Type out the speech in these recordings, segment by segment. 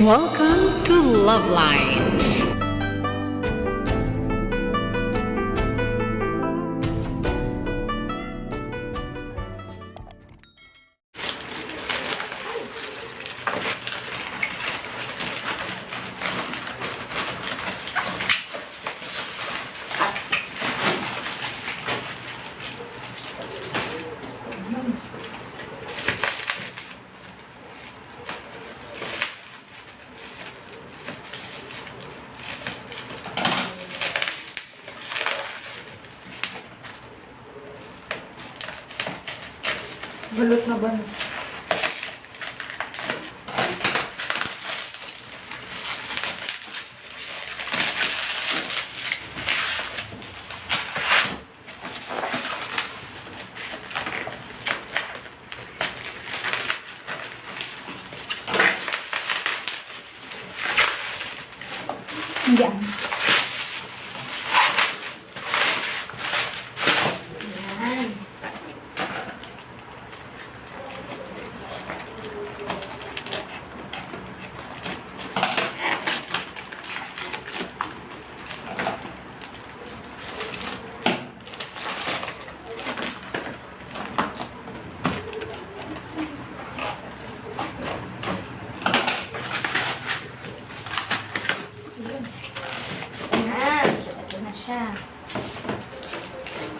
Welcome to LuvLiNes. Balot na ba? Yan.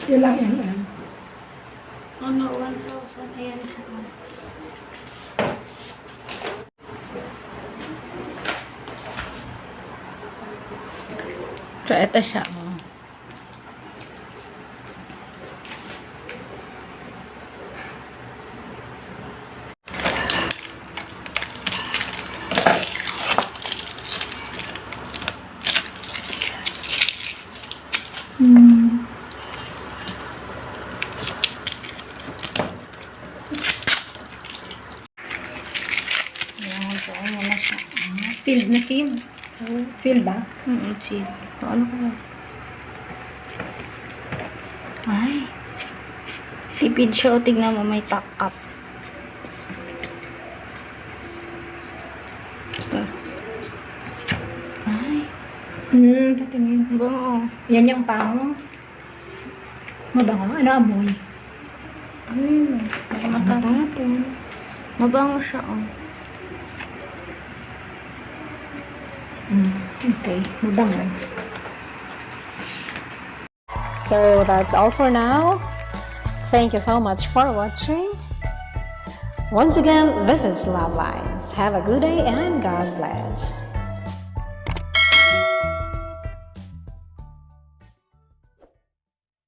Ilang yan? Ano, 1,000. Ayan siya. So, ito siya. Ayan, so ayan na siya. Sealed na sealed. Sealed ba? Sealed. So, ano ko? Ay. Tipid siya. O, tignan mo, may top up. Basta. Ay. Patingin. Bango. Yan yung pang mabango. Ano amoy? Ay. Matapon. Mabango siya, oh. Okay. Mabango. So that's all for now. Thank you so much for watching. Once again, this is LuvLiNes. Have a good day and God bless.